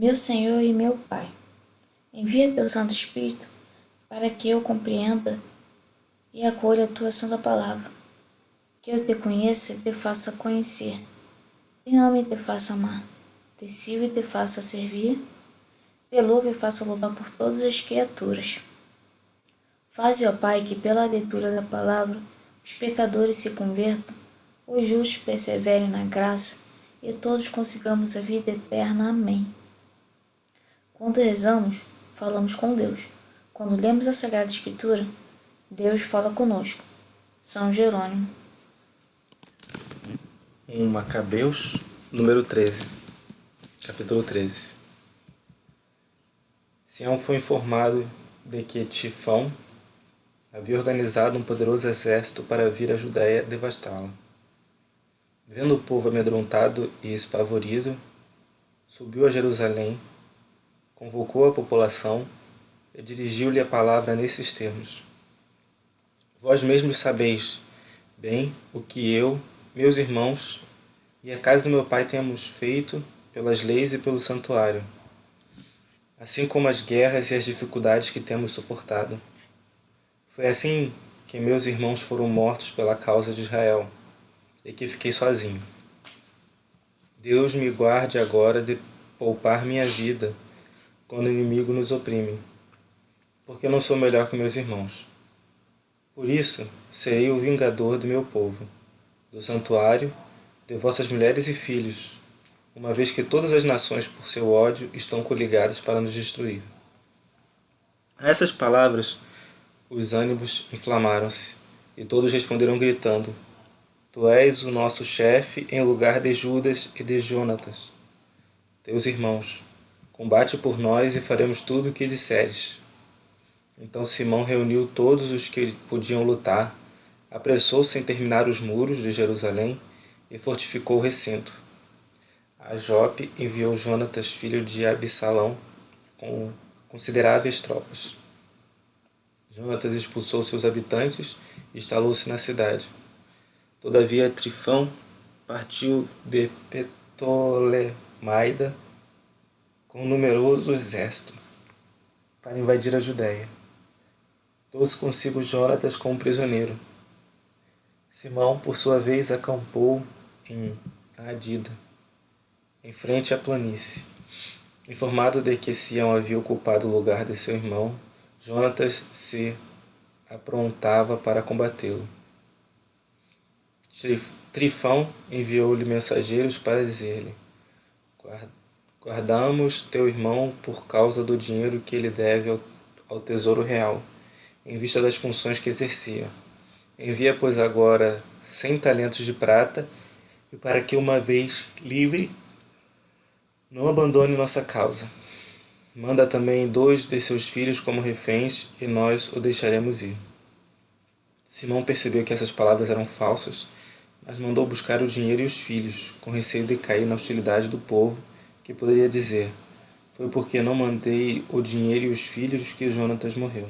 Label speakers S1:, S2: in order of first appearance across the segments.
S1: Meu Senhor e meu Pai, envia teu Santo Espírito para que eu compreenda e acolha a tua santa palavra, que eu te conheça e te faça conhecer, te ame e te faça amar, te sirva e te faça servir, te louve e faça louvar por todas as criaturas. Faze, ó Pai, que pela leitura da palavra os pecadores se convertam, os justos perseverem na graça e todos consigamos a vida eterna. Amém. Quando rezamos, falamos com Deus. Quando lemos a Sagrada Escritura, Deus fala conosco. São Jerônimo.
S2: 1 Macabeus, número 13, capítulo 13. Sião foi informado de que Tifão havia organizado um poderoso exército para vir à Judéia devastá-la. Vendo o povo amedrontado e espavorido, subiu a Jerusalém, convocou a população e dirigiu-lhe a palavra nesses termos: Vós mesmos sabeis bem o que eu, meus irmãos e a casa do meu pai temos feito pelas leis e pelo santuário, assim como as guerras e as dificuldades que temos suportado. Foi assim que meus irmãos foram mortos pela causa de Israel e que fiquei sozinho. Deus me guarde agora de poupar minha vida quando o inimigo nos oprime, porque eu não sou melhor que meus irmãos. Por isso, serei o vingador do meu povo, do santuário, de vossas mulheres e filhos, uma vez que todas as nações, por seu ódio, estão coligadas para nos destruir. A essas palavras, os ânimos inflamaram-se, e todos responderam gritando: Tu és o nosso chefe em lugar de Judas e de Jonatas, teus irmãos. Combate por nós e faremos tudo o que disseres. Então Simão reuniu todos os que podiam lutar, apressou-se em terminar os muros de Jerusalém e fortificou o recinto. A Jope enviou Jonatas, filho de Absalão, com consideráveis tropas. Jonatas expulsou seus habitantes e instalou-se na cidade. Todavia Trifão partiu de Ptolemaida com um numeroso exército para invadir a Judéia. Trouxe consigo Jonatas como prisioneiro. Simão, por sua vez, acampou em Adida, em frente à planície. Informado de que Sião havia ocupado o lugar de seu irmão, Jonatas se aprontava para combatê-lo. Trifão enviou-lhe mensageiros para dizer-lhe: Guardamos teu irmão por causa do dinheiro que ele deve ao tesouro real, em vista das funções que exercia. Envia, pois, agora 100 talentos de prata, e para que, uma vez livre, não abandone nossa causa. Manda também 2 de seus filhos como reféns, e nós o deixaremos ir. Simão percebeu que essas palavras eram falsas, mas mandou buscar o dinheiro e os filhos, com receio de cair na hostilidade do povo, que poderia dizer: Foi porque não mandei o dinheiro e os filhos que Jonatas morreu.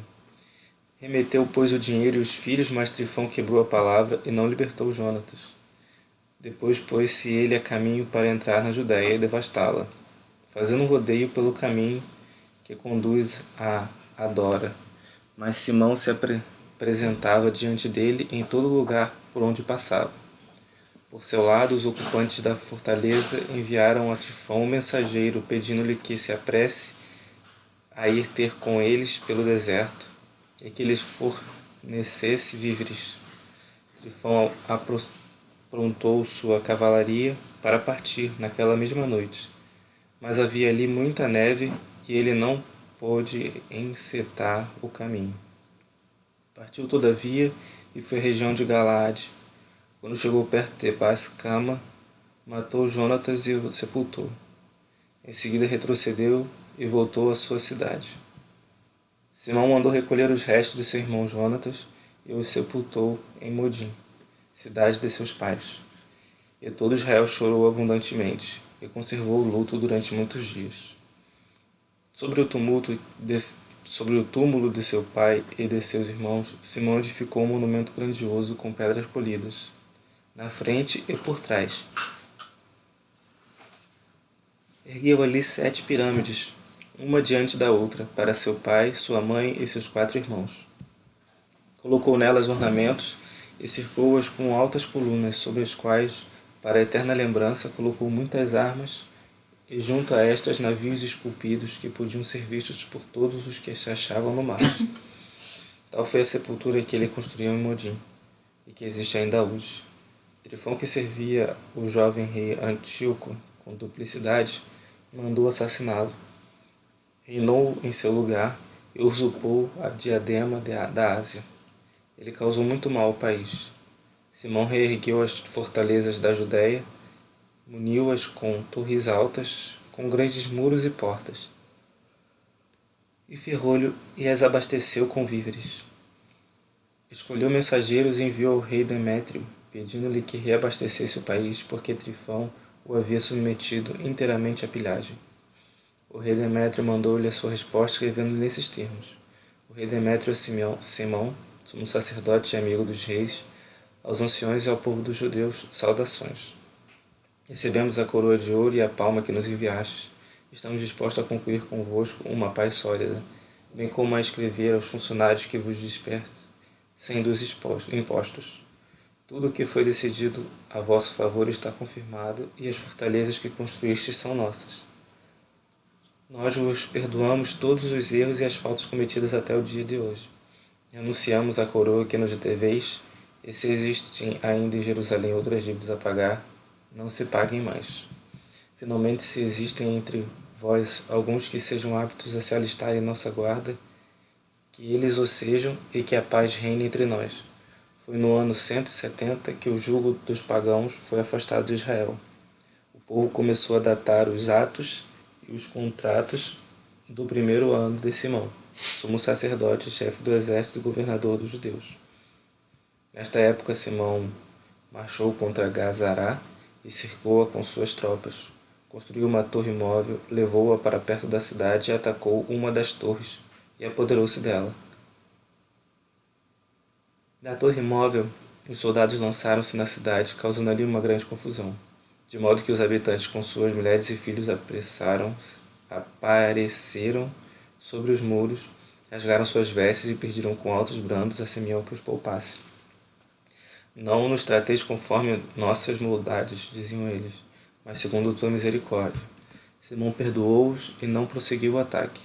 S2: Remeteu, pois, o dinheiro e os filhos, mas Trifão quebrou a palavra e não libertou Jonatas. Depois pôs-se ele a caminho para entrar na Judéia e devastá-la, fazendo um rodeio pelo caminho que conduz a Adora. Mas Simão se apresentava diante dele em todo lugar por onde passava. Por seu lado, os ocupantes da fortaleza enviaram a Tifão um mensageiro, pedindo-lhe que se apresse a ir ter com eles pelo deserto e que lhes fornecesse víveres. Trifão aprontou sua cavalaria para partir naquela mesma noite, mas havia ali muita neve e ele não pôde encetar o caminho. Partiu, todavia, e foi à região de Galaade. Quando chegou perto de Bascama, matou Jonatas e o sepultou. Em seguida retrocedeu e voltou à sua cidade. Simão mandou recolher os restos de seu irmão Jonatas e os sepultou em Modim, cidade de seus pais. E todo Israel chorou abundantemente e conservou o luto durante muitos dias. Sobre o túmulo de seu pai e de seus irmãos, Simão edificou um monumento grandioso com pedras polidas, na frente e por trás. Ergueu ali 7 pirâmides, uma diante da outra, para seu pai, sua mãe e seus 4 irmãos. Colocou nelas ornamentos e cercou-as com altas colunas, sobre as quais, para a eterna lembrança, colocou muitas armas e junto a estas navios esculpidos que podiam ser vistos por todos os que se achavam no mar. Tal foi a sepultura que ele construiu em Modim, e que existe ainda hoje. Trifão, que servia o jovem rei Antíoco com duplicidade, mandou assassiná-lo. Reinou em seu lugar e usurpou a diadema da Ásia. Ele causou muito mal ao país. Simão reergueu as fortalezas da Judéia, muniu-as com torres altas, com grandes muros e portas, e ferrolho e as abasteceu com víveres. Escolheu mensageiros e enviou ao rei Demétrio, pedindo-lhe que reabastecesse o país, porque Trifão o havia submetido inteiramente à pilhagem. O rei Demétrio mandou-lhe a sua resposta, escrevendo nesses termos: O rei Demétrio a Simão, sumo sacerdote e amigo dos reis, aos anciões e ao povo dos judeus, saudações. Recebemos a coroa de ouro e a palma que nos enviastes. Estamos dispostos a concluir convosco uma paz sólida, bem como a escrever aos funcionários que vos dispensem dos impostos. Tudo o que foi decidido a vosso favor está confirmado, e as fortalezas que construístes são nossas. Nós vos perdoamos todos os erros e as faltas cometidas até o dia de hoje. Anunciamos a coroa que nos deveis, e se existem ainda em Jerusalém outras dívidas a pagar, não se paguem mais. Finalmente, se existem entre vós alguns que sejam aptos a se alistar em nossa guarda, que eles o sejam e que a paz reine entre nós. Foi no ano 170 que o jugo dos pagãos foi afastado de Israel. O povo começou a datar os atos e os contratos do primeiro ano de Simão, sumo sacerdote, chefe do exército e governador dos judeus. Nesta época, Simão marchou contra Gazará e cercou-a com suas tropas. Construiu uma torre móvel, levou-a para perto da cidade e atacou uma das torres e apoderou-se dela. Da torre móvel, os soldados lançaram-se na cidade, causando ali uma grande confusão, de modo que os habitantes com suas mulheres e filhos apareceram sobre os muros, rasgaram suas vestes e pediram com altos brandos a Simeão que os poupasse. Não nos trateis conforme nossas maldades, diziam eles, mas segundo tua misericórdia. Simão perdoou-os e não prosseguiu o ataque.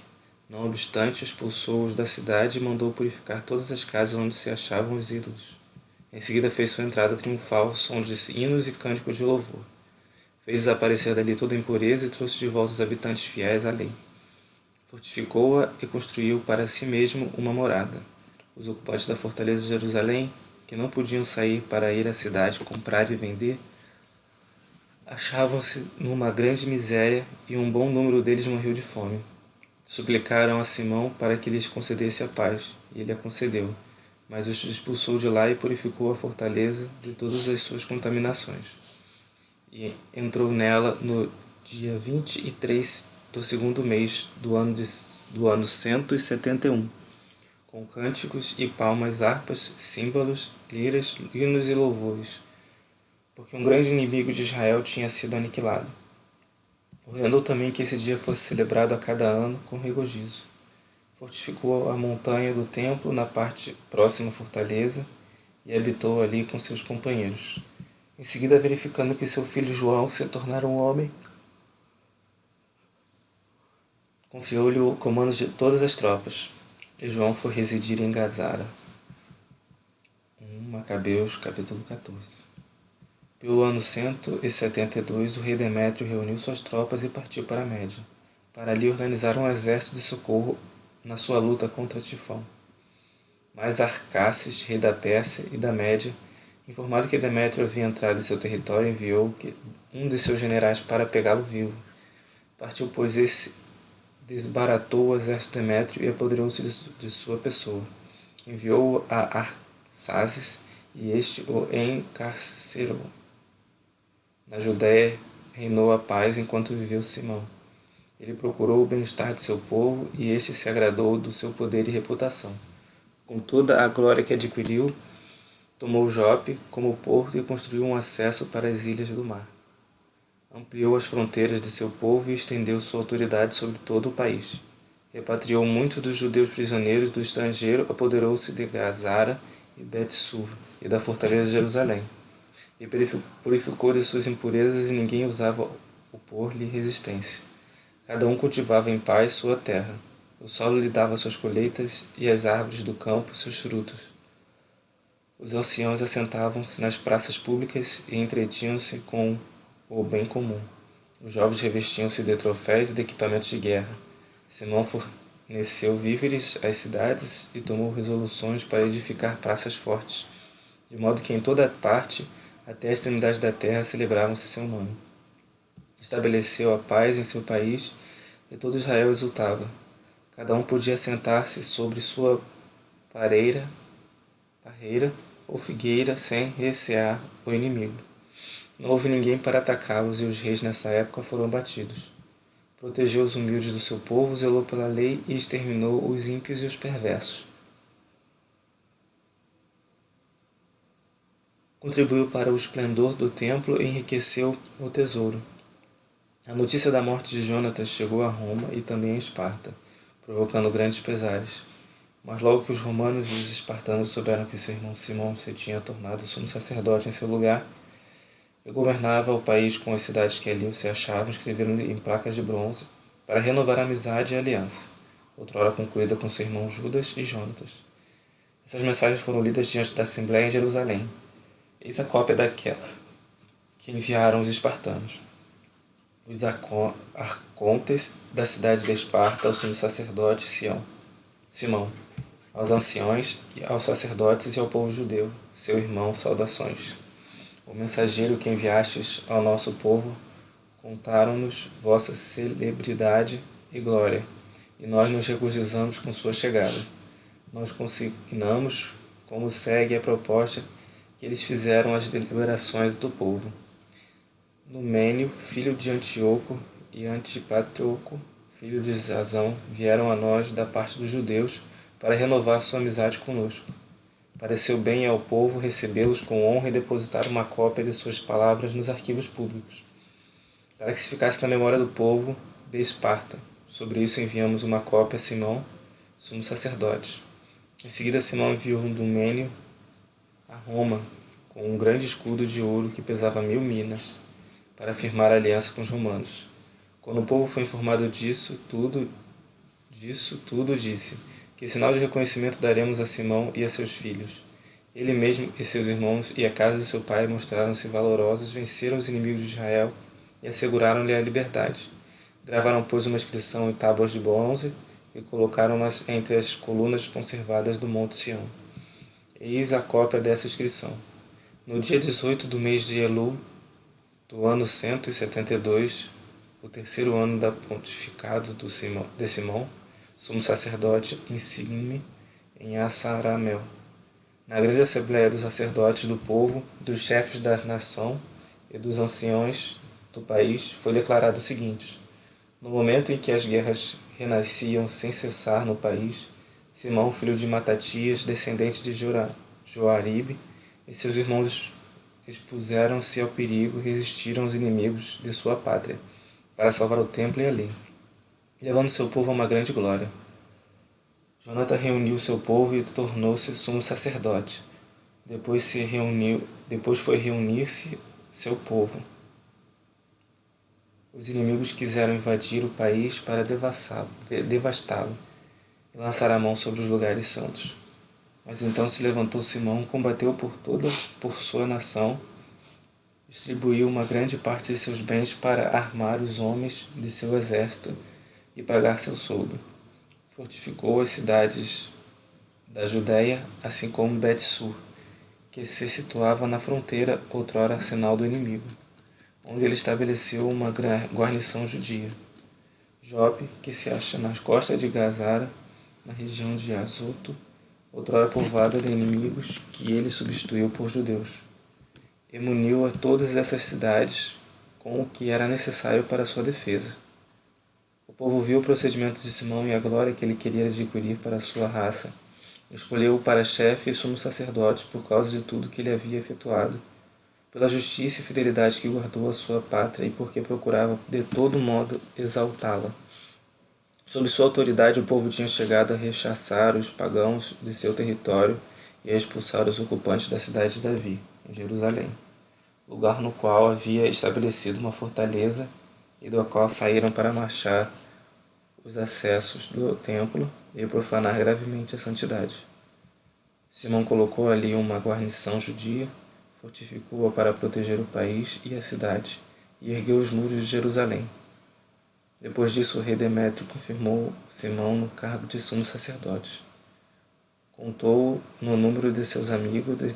S2: Não obstante, expulsou-os da cidade e mandou purificar todas as casas onde se achavam os ídolos. Em seguida fez sua entrada triunfal, sons de hinos e cânticos de louvor. Fez desaparecer dali toda a impureza e trouxe de volta os habitantes fiéis à lei. Fortificou-a e construiu para si mesmo uma morada. Os ocupantes da fortaleza de Jerusalém, que não podiam sair para ir à cidade comprar e vender, achavam-se numa grande miséria e um bom número deles morreu de fome. Suplicaram a Simão para que lhes concedesse a paz, e ele a concedeu, mas os expulsou de lá e purificou a fortaleza de todas as suas contaminações. E entrou nela no dia 23 do segundo mês do ano 171, com cânticos e palmas, harpas, símbolos, liras, hinos e louvores, porque um grande inimigo de Israel tinha sido aniquilado. Ordenou também que esse dia fosse celebrado a cada ano com regozijo. Fortificou a montanha do templo na parte próxima à fortaleza e habitou ali com seus companheiros. Em seguida, verificando que seu filho João se tornara um homem, confiou-lhe o comando de todas as tropas, e João foi residir em Gazara. 1 Macabeus, capítulo 14. Pelo ano 172, o rei Demétrio reuniu suas tropas e partiu para a Média, para ali organizar um exército de socorro na sua luta contra Tifão. Mas Arcaces, rei da Pérsia e da Média, informado que Demétrio havia entrado em seu território, enviou um de seus generais para pegá-lo vivo. Partiu, pois, esse desbaratou o exército de Demétrio e apoderou-se de sua pessoa. Enviou-o a Arsaces e este o encarcerou. Na Judéia reinou a paz enquanto viveu Simão. Ele procurou o bem-estar de seu povo e este se agradou do seu poder e reputação. Com toda a glória que adquiriu, tomou Jope como porto e construiu um acesso para as ilhas do mar. Ampliou as fronteiras de seu povo e estendeu sua autoridade sobre todo o país. Repatriou muitos dos judeus prisioneiros do estrangeiro, apoderou-se de Gazara e Bet-sur e da fortaleza de Jerusalém, e purificou de suas impurezas, e ninguém ousava opor-lhe resistência. Cada um cultivava em paz sua terra. O solo lhe dava suas colheitas, e as árvores do campo seus frutos. Os anciãos assentavam-se nas praças públicas e entretinham-se com o bem comum. Os jovens revestiam-se de troféus e de equipamentos de guerra. Simão forneceu víveres às cidades e tomou resoluções para edificar praças fortes, de modo que em toda parte, até a extremidade da terra, celebravam-se seu nome. Estabeleceu a paz em seu país e todo Israel exultava. Cada um podia sentar-se sobre sua parreira ou figueira sem recear o inimigo. Não houve ninguém para atacá-los, e os reis nessa época foram abatidos. Protegeu os humildes do seu povo, zelou pela lei e exterminou os ímpios e os perversos. Contribuiu para o esplendor do templo e enriqueceu o tesouro. A notícia da morte de Jonatas chegou a Roma e também a Esparta, provocando grandes pesares. Mas logo que os romanos e os espartanos souberam que seu irmão Simão se tinha tornado sumo sacerdote em seu lugar e governava o país com as cidades que ali se achavam, escreveram em placas de bronze para renovar a amizade e a aliança, outrora concluída com seu irmão Judas e Jonatas. Essas mensagens foram lidas diante da Assembleia em Jerusalém. Eis a cópia daquela que enviaram os espartanos. Os arcontes da cidade de Esparta ao sumo sacerdote Simão, aos anciões, e aos sacerdotes e ao povo judeu, seu irmão, saudações. O mensageiro que enviastes ao nosso povo contaram-nos vossa celebridade e glória, e nós nos regozijamos com sua chegada. Nós consignamos como segue a proposta que eles fizeram às deliberações do povo. Numênio, filho de Antíoco, e Antipatroco, filho de Zasão, vieram a nós da parte dos judeus para renovar sua amizade conosco. Pareceu bem ao povo recebê-los com honra e depositar uma cópia de suas palavras nos arquivos públicos, para que se ficasse na memória do povo de Esparta. Sobre isso enviamos uma cópia a Simão, sumo sacerdote. Em seguida, Simão enviou Numênio a Roma com um grande escudo de ouro que pesava 1000 minas, para firmar a aliança com os romanos. Quando o povo foi informado disso tudo disse: que sinal de reconhecimento daremos a Simão e a seus filhos? Ele mesmo e seus irmãos e a casa de seu pai mostraram-se valorosos, venceram os inimigos de Israel e asseguraram-lhe a liberdade. Gravaram, pois, uma inscrição em tábuas de bronze e colocaram-nas entre as colunas conservadas do Monte Sião. Eis a cópia dessa inscrição. No dia 18 do mês de Elul, do ano 172, o terceiro ano da pontificado de Simão, sumo sacerdote, insigne em Assaramel. Na grande assembleia dos sacerdotes do povo, dos chefes da nação e dos anciões do país, foi declarado o seguinte: no momento em que as guerras renasciam sem cessar no país, Simão, filho de Matatias, descendente de Joaribe, e seus irmãos expuseram-se ao perigo e resistiram aos inimigos de sua pátria, para salvar o templo e a lei, levando seu povo a uma grande glória. Jonatas reuniu seu povo e tornou-se sumo sacerdote. Depois foi reunir-se seu povo. Os inimigos quiseram invadir o país para devastá-lo e lançar a mão sobre os lugares santos. Mas então se levantou Simão, combateu por sua nação, distribuiu uma grande parte de seus bens para armar os homens de seu exército e pagar seu soldo. Fortificou as cidades da Judéia, assim como Bet-sur, que se situava na fronteira, outrora arsenal do inimigo, onde ele estabeleceu uma guarnição judia. Jope, que se acha nas costas de Gazara, na região de Azoto, outrora povoada de inimigos, que ele substituiu por judeus. E muniu a todas essas cidades com o que era necessário para sua defesa. O povo viu o procedimento de Simão e a glória que ele queria adquirir para a sua raça. Escolheu-o para chefe e sumo sacerdote por causa de tudo que ele havia efetuado, pela justiça e fidelidade que guardou a sua pátria e porque procurava de todo modo exaltá-la. Sob sua autoridade, o povo tinha chegado a rechaçar os pagãos de seu território e a expulsar os ocupantes da cidade de Davi, em Jerusalém, lugar no qual havia estabelecido uma fortaleza e do qual saíram para marchar os acessos do templo e profanar gravemente a santidade. Simão colocou ali uma guarnição judia, fortificou-a para proteger o país e a cidade, e ergueu os muros de Jerusalém. Depois disso, o rei Demétrio confirmou Simão no cargo de sumo sacerdote. Contou no número de seus amigos e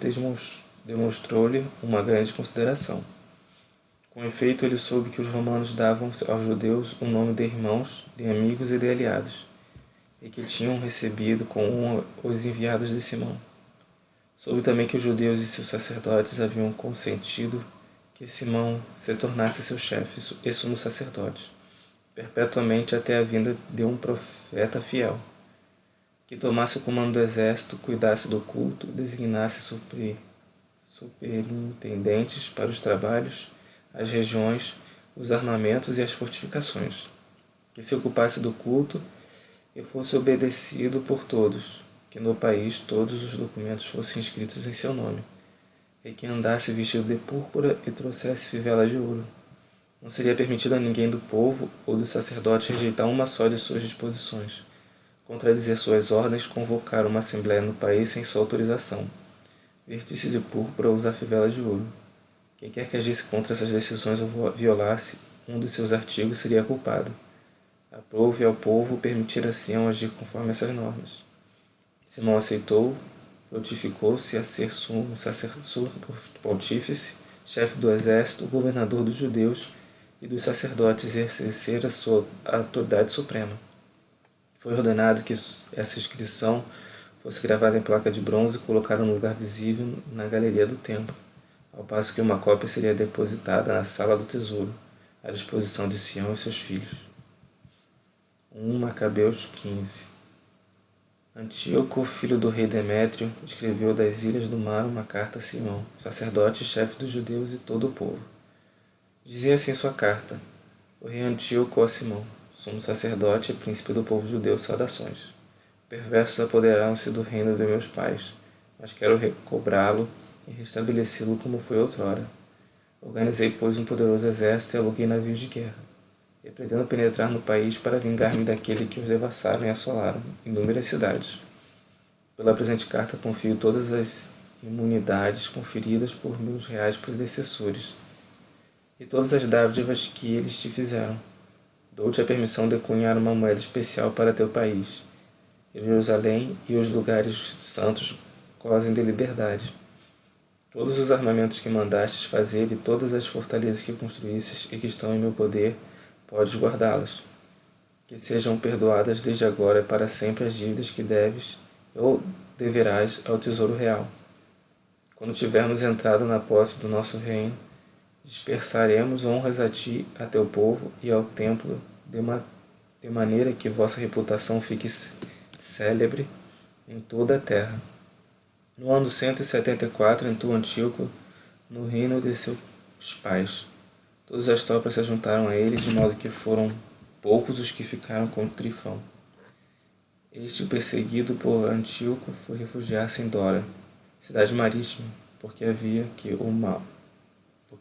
S2: demonstrou-lhe uma grande consideração. Com efeito, ele soube que os romanos davam aos judeus o nome de irmãos, de amigos e de aliados, e que tinham recebido com honra os enviados de Simão. Soube também que os judeus e seus sacerdotes haviam consentido que Simão se tornasse seu chefe e sumo sacerdote, perpetuamente até a vinda de um profeta fiel, que tomasse o comando do exército, cuidasse do culto, designasse superintendentes para os trabalhos, as regiões, os armamentos e as fortificações, que se ocupasse do culto e fosse obedecido por todos, que no país todos os documentos fossem escritos em seu nome, e que andasse vestido de púrpura e trouxesse fivelas de ouro. Não seria permitido a ninguém do povo ou dos sacerdotes rejeitar uma só de suas disposições, contradizer suas ordens, convocar uma assembléia no país sem sua autorização, vestir-se de púrpura ou usar fivelas de ouro. Quem quer que agisse contra essas decisões ou violasse um de seus artigos seria culpado. Aprove ao povo permitir a Sião agir conforme essas normas. Simão aceitou, prontificou-se a ser sumo pontífice, chefe do exército, governador dos judeus e dos sacerdotes e exercer a sua autoridade suprema. Foi ordenado que essa inscrição fosse gravada em placa de bronze e colocada no lugar visível na galeria do templo, ao passo que uma cópia seria depositada na sala do tesouro, à disposição de Sião e seus filhos. 1 Macabeus 15. Antíoco, filho do rei Demétrio, escreveu das ilhas do mar uma carta a Simão, sacerdote e chefe dos judeus e todo o povo. Dizia assim sua carta: o rei Antíoco a Simão, sumo sacerdote e príncipe do povo judeu, saudações. Perversos apoderaram-se do reino de meus pais, mas quero recobrá-lo e restabelecê-lo como foi outrora. Organizei, pois, um poderoso exército e aluguei navios de guerra. E pretendo penetrar no país para vingar-me daquele que os devassaram e assolaram inúmeras cidades. Pela presente carta confio todas as imunidades conferidas por meus reais predecessores e todas as dádivas que eles te fizeram. Dou-te a permissão de cunhar uma moeda especial para teu país. Jerusalém e os lugares santos gozem de liberdade. Todos os armamentos que mandastes fazer e todas as fortalezas que construístes e que estão em meu poder, podes guardá-las. Que sejam perdoadas desde agora e para sempre as dívidas que deves ou deverás ao tesouro real. Quando tivermos entrado na posse do nosso reino, dispersaremos honras a ti, a teu povo e ao templo, de maneira que vossa reputação fique célebre em toda a terra. No ano 174, entrou Antíoco no reino de seus pais. Todas as tropas se juntaram a ele, de modo que foram poucos os que ficaram com Trifão. Este, perseguido por Antíoco, foi refugiar-se em Dora, cidade marítima, porque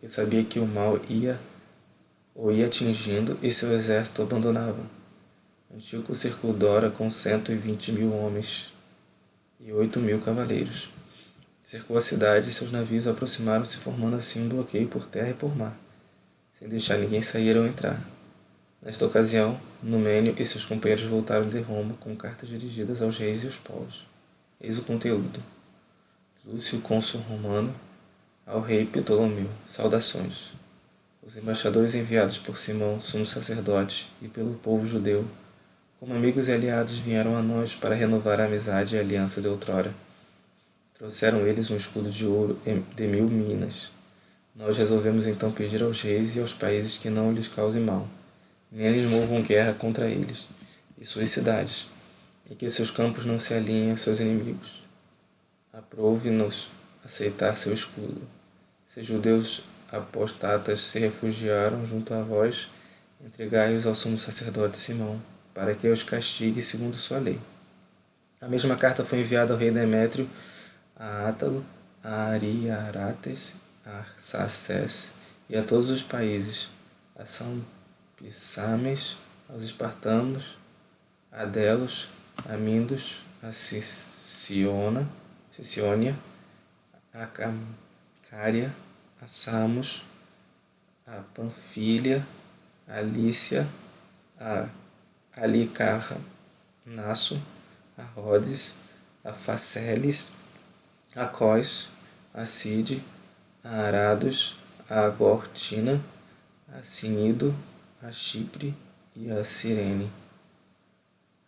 S2: sabia que o mal ia atingindo e seu exército abandonava. Antíoco cercou Dora com 120.000 homens e 8.000 cavaleiros. Cercou a cidade e seus navios aproximaram-se, formando assim um bloqueio por terra e por mar, sem deixar ninguém sair ou entrar. Nesta ocasião, Numênio e seus companheiros voltaram de Roma com cartas dirigidas aos reis e aos povos. Eis o conteúdo. Lúcio, cônsul romano, ao rei Ptolomeu, saudações. Os embaixadores enviados por Simão, sumo sacerdote, e pelo povo judeu, como amigos e aliados, vieram a nós para renovar a amizade e a aliança de outrora. Trouxeram eles um escudo de ouro de 1000 minas. Nós resolvemos então pedir aos reis e aos países que não lhes causem mal, nem lhes movam guerra contra eles e suas cidades, e que seus campos não se alinhem a seus inimigos. Aprove-nos aceitar seu escudo. Se judeus apostatas se refugiaram junto a vós, entregai-os ao sumo sacerdote Simão, para que os castigue segundo sua lei. A mesma carta foi enviada ao rei Demétrio, a Átalo, a Ariarathes, a Arsaces e a todos os países, a Sampisames, aos espartanos, a Delos, a Mindos, a Sicônia, a Cária, a Samos, a Panfilha, a Lícia, a Alicarnasso, a Rhodes, a Faceles, a Cós, a Cide, a Arados, a Gortina, a Cinido, a Chipre e a Cirene.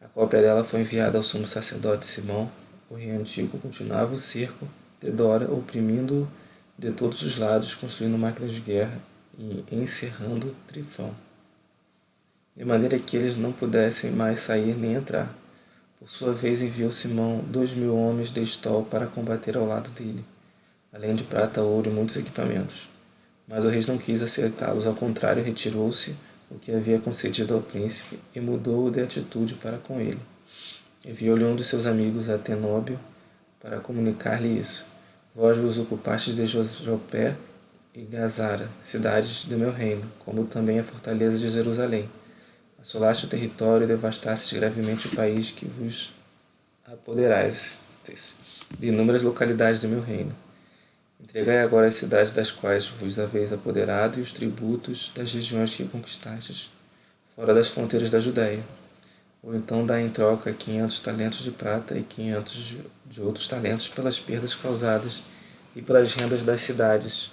S2: A cópia dela foi enviada ao sumo sacerdote Simão. O rei antigo continuava o cerco de Dora, oprimindo-o de todos os lados, construindo máquinas de guerra e encerrando Trifão, de maneira que eles não pudessem mais sair nem entrar. Por sua vez enviou Simão 2.000 homens de Estol para combater ao lado dele, além de prata, ouro e muitos equipamentos. Mas o rei não quis aceitá-los, ao contrário, retirou-se o que havia concedido ao príncipe e mudou de atitude para com ele. Enviou-lhe um dos seus amigos, Atenóbio, para comunicar-lhe isso. Vós vos ocupastes de Jopé e Gazara, cidades do meu reino, como também a fortaleza de Jerusalém. Assolaste o território e devastastes gravemente o país que vos apoderastes de inúmeras localidades do meu reino. Entregai agora as cidades das quais vos haveis apoderado e os tributos das regiões que conquistastes, fora das fronteiras da Judéia. Ou então dá em troca 500 talentos de prata e 500 de outros talentos pelas perdas causadas e pelas rendas das cidades.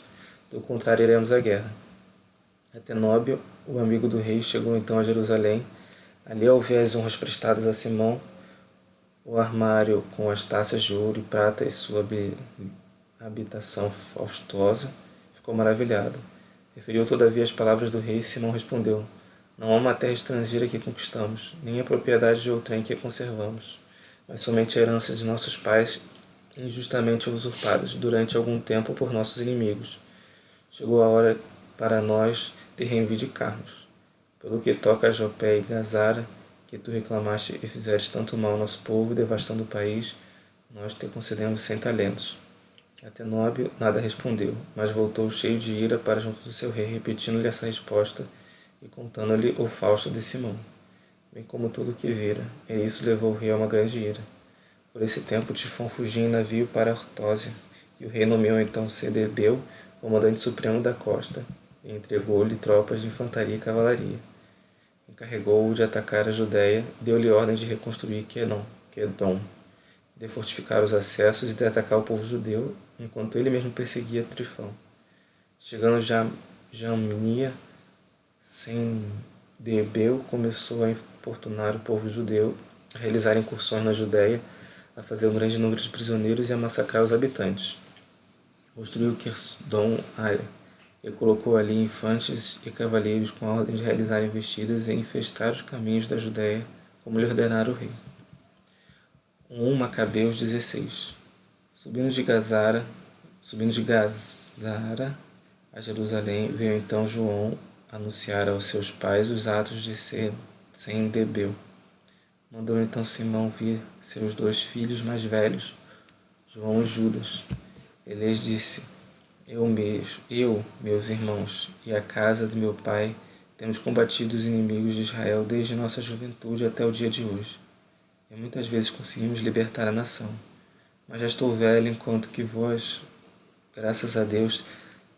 S2: Do contrário, iremos à guerra. Atenóbio, o amigo do rei, chegou então a Jerusalém. Ali, ao ver as honras prestadas a Simão, o armário com as taças de ouro e prata e sua habitação faustosa, ficou maravilhado. Referiu todavia as palavras do rei e Simão respondeu: não há uma terra estrangeira que conquistamos, nem a propriedade de outrem que conservamos, mas somente a herança de nossos pais, injustamente usurpadas durante algum tempo por nossos inimigos. Chegou a hora para nós de reivindicarmos. Pelo que toca a Jopé e Gazara, que tu reclamaste e fizeres tanto mal ao nosso povo, devastando o país, nós te concedemos 100 talentos. Atenóbio nada respondeu, mas voltou cheio de ira para junto do seu rei, repetindo-lhe essa resposta e contando-lhe o fausto de Simão, bem como tudo o que vira, e isso levou o rei a uma grande ira. Por esse tempo, Tifão fugia em navio para Ortósia, e o rei nomeou então Cedebeu, comandante supremo da costa, e entregou-lhe tropas de infantaria e cavalaria. Encarregou-o de atacar a Judéia, deu-lhe ordem de reconstruir Quedom, de fortificar os acessos e de atacar o povo judeu, enquanto ele mesmo perseguia Trifão. Chegando Jamnia, Cendebeu começou a importunar o povo judeu, a realizar incursões na Judéia, a fazer um grande número de prisioneiros e a massacrar os habitantes. Construiu Querdom e colocou ali infantes e cavaleiros com a ordem de realizar investidas e infestar os caminhos da Judéia, como lhe ordenara o rei. 1 Macabeus 16. Subindo de Gazara a Jerusalém, veio então João anunciar aos seus pais os atos de Cendebeu. Mandou então Simão vir seus 2 filhos mais velhos, João e Judas. Ele lhes disse: Eu, meus irmãos, e a casa de meu pai, temos combatido os inimigos de Israel desde nossa juventude até o dia de hoje. E muitas vezes conseguimos libertar a nação. Mas já estou velho, enquanto que vós, graças a Deus,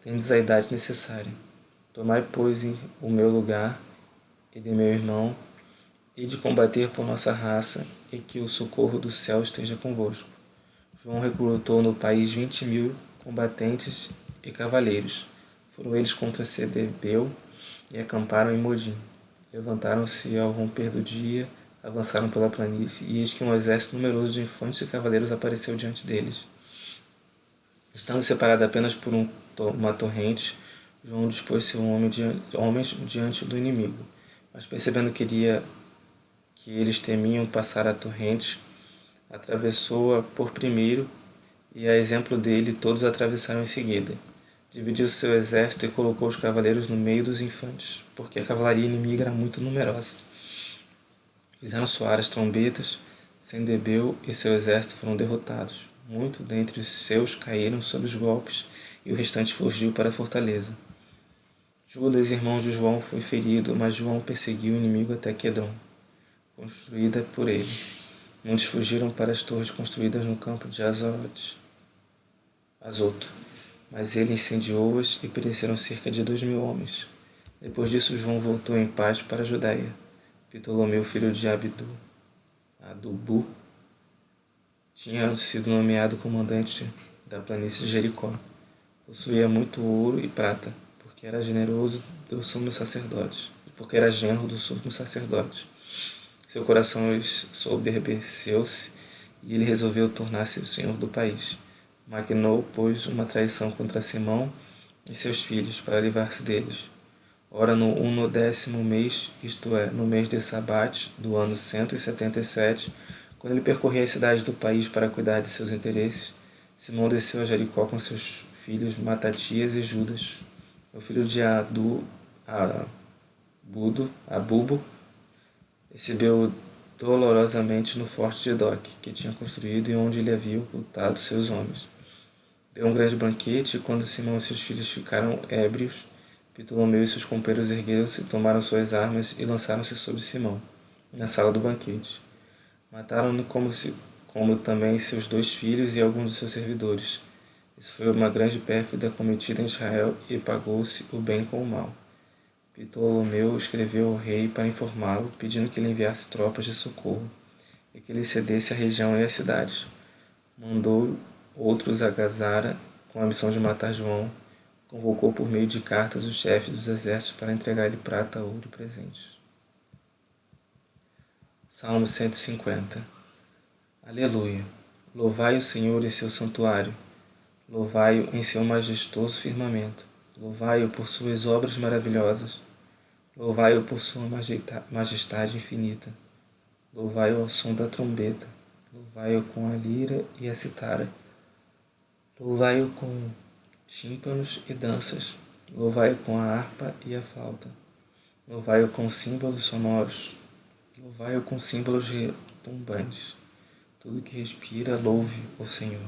S2: tendes a idade necessária. Tomai, pois, o meu lugar e de meu irmão, e de combater por nossa raça, e que o socorro do céu esteja convosco. João recrutou no país 20.000 combatentes e cavaleiros. Foram eles contra Cedebeu e acamparam em Modim. Levantaram-se ao romper do dia, avançaram pela planície, e eis que um exército numeroso de infantes e cavaleiros apareceu diante deles. Estando separado apenas por uma torrente, João dispôs seu homens diante do inimigo, mas percebendo que eles temiam passar a torrente, atravessou-a por primeiro, e a exemplo dele todos atravessaram em seguida. Dividiu seu exército e colocou os cavaleiros no meio dos infantes, porque a cavalaria inimiga era muito numerosa. Fizeram soar as trombetas, Sendebeu e seu exército foram derrotados. Muitos dentre os seus caíram sob os golpes e o restante fugiu para a fortaleza. Judas, irmão de João, foi ferido, mas João perseguiu o inimigo até Quedron, construída por ele. Muitos fugiram para as torres construídas no campo de Azoto, mas ele incendiou-as e pereceram cerca de 2.000 homens. Depois disso, João voltou em paz para a Judéia. Ptolomeu, filho de Adubu, tinha sido nomeado comandante da planície de Jericó. Possuía muito ouro e prata, porque era genro do sumo sacerdote. Seu coração soberbeceu-se e ele resolveu tornar-se o senhor do país. Maquinou, pois, uma traição contra Simão e seus filhos, para livrar-se deles. Ora, no 10º mês, isto é, no mês de Sabate, do ano 177, quando ele percorria as cidades do país para cuidar de seus interesses, Simão desceu a Jericó com seus filhos Matatias e Judas. O filho de Abubo, recebeu dolorosamente no forte de Doc, que tinha construído e onde ele havia ocultado seus homens. Deu um grande banquete e quando Simão e seus filhos ficaram ébrios, Ptolomeu e seus companheiros ergueram-se, tomaram suas armas e lançaram-se sobre Simão, na sala do banquete. Mataram-no como também seus 2 filhos e alguns de seus servidores. Isso foi uma grande pérfida cometida em Israel e pagou-se o bem com o mal. Ptolomeu escreveu ao rei para informá-lo, pedindo que ele enviasse tropas de socorro e que ele cedesse a região e as cidades. Mandou outros a Gazara com a missão de matar João. Convocou por meio de cartas os chefes dos exércitos para entregar-lhe prata, ouro e presentes. Salmo 150. Aleluia! Louvai o Senhor em seu santuário. Louvai-o em seu majestoso firmamento. Louvai-o por suas obras maravilhosas. Louvai-o por sua majestade infinita. Louvai-o ao som da trombeta. Louvai-o com a lira e a citara. Louvai-o com tímpanos e danças. Louvai-o com a harpa e a flauta. Louvai-o com símbolos sonoros. Louvai-o com símbolos retumbantes. Tudo que respira, louve o Senhor.